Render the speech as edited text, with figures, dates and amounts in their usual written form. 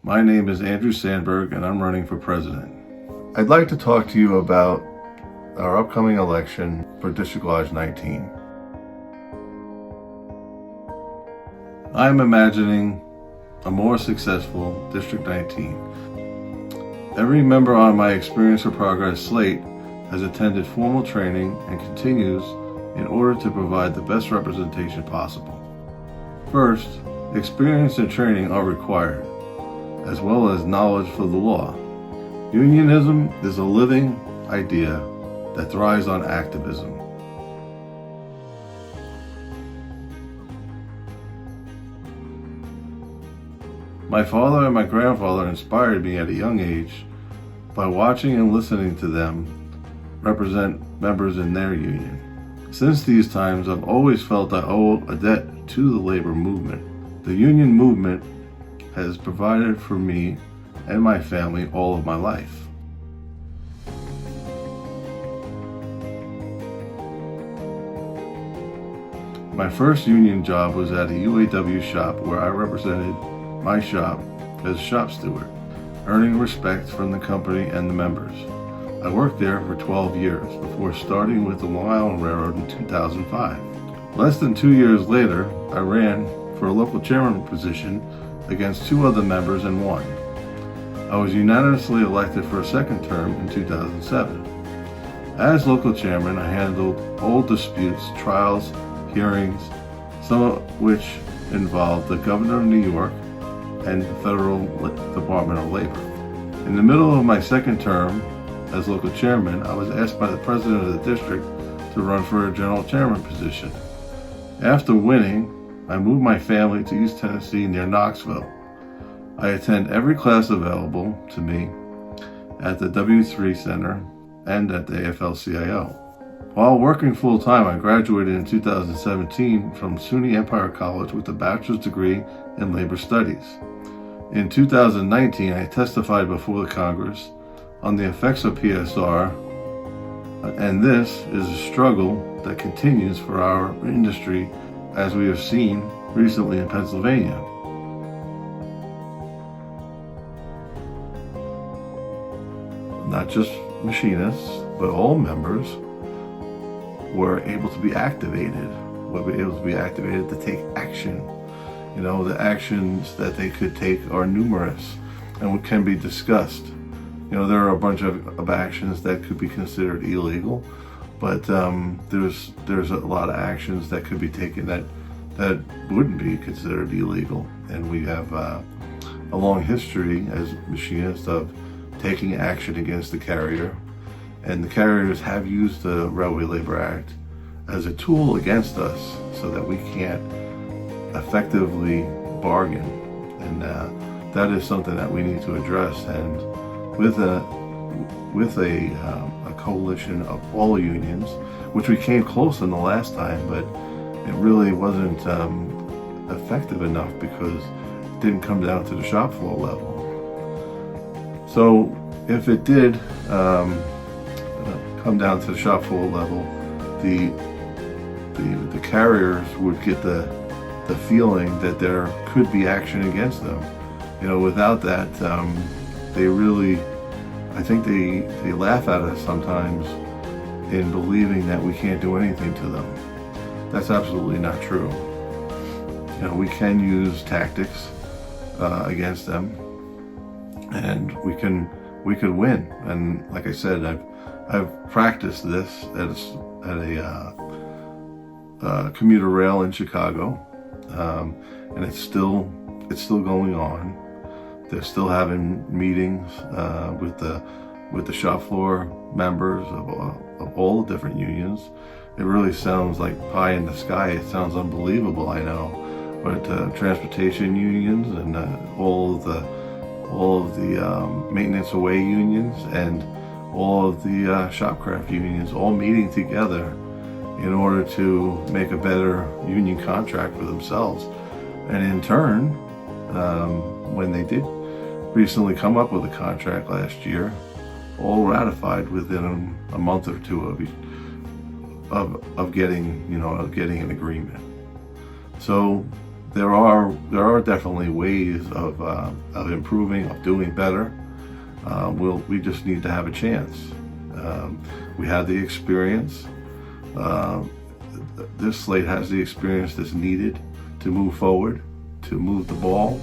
My name is Andrew Sandberg, and I'm running for president. I'd like to talk to you about our upcoming election for District Lodge 19. I'm imagining a more successful District 19. Every member on my Experience for Progress Slate has attended formal training and continues in order to provide the best representation possible. First, experience and training are required, as well as knowledge for the law. Unionism is a living idea that thrives on activism. My father and my grandfather inspired me at a young age by watching and listening to them represent members in their union. Since these times, I've always felt I owe a debt to the labor movement. The union movement has provided for me and my family all of my life. My first union job was at a UAW shop where I represented my shop as shop steward, earning respect from the company and the members. I worked there for 12 years before starting with the Long Island Railroad in 2005. Less than 2 years later, I ran for a local chairman position against two other members and won. I was unanimously elected for a second term in 2007. As local chairman, I handled all disputes, trials, hearings, some of which involved the governor of New York and the Federal Department of Labor. In the middle of my second term as local chairman, I was asked by the president of the district to run for a general chairman position. After winning, I moved my family to East Tennessee near Knoxville. I attend every class available to me at the W3 Center and at the AFL-CIO. While working full-time, I graduated in 2017 from SUNY Empire College with a bachelor's degree in labor studies. In 2019, I testified before the Congress on the effects of PSR, and this is a struggle that continues for our industry, as we have seen recently in Pennsylvania. Not just machinists, but all members were able to be activated, to take action. You know, the actions that they could take are numerous and can be discussed. You know, there are a bunch of actions that could be considered illegal, but there's a lot of actions that could be taken that wouldn't be considered illegal. And we have a long history as machinists of taking action against the carrier. And the carriers have used the Railway Labor Act as a tool against us so that we can't effectively bargain. And that is something that we need to address. And with a coalition of all unions, which we came close in the last time, but it really wasn't effective enough because it didn't come down to the shop floor level. So if it did come down to the shop floor level, the carriers would get the feeling that there could be action against them. You know, without that, they really, I think they laugh at us sometimes in believing that we can't do anything to them. That's absolutely not true. You know, we can use tactics against them, and we could win. And like I said, I've practiced this at a commuter rail in Chicago, and it's still going on. They're still having meetings with the shop floor members of all the different unions. It really sounds like pie in the sky. It sounds unbelievable, I know, but transportation unions and all of the maintenance away unions and all of the shopcraft unions all meeting together in order to make a better union contract for themselves. And in turn, when they did recently come up with a contract last year, all ratified within a month or two of getting an agreement. So there are definitely ways of improving, of doing better. We just need to have a chance. We have the experience. This slate has the experience that's needed to move forward, to move the ball.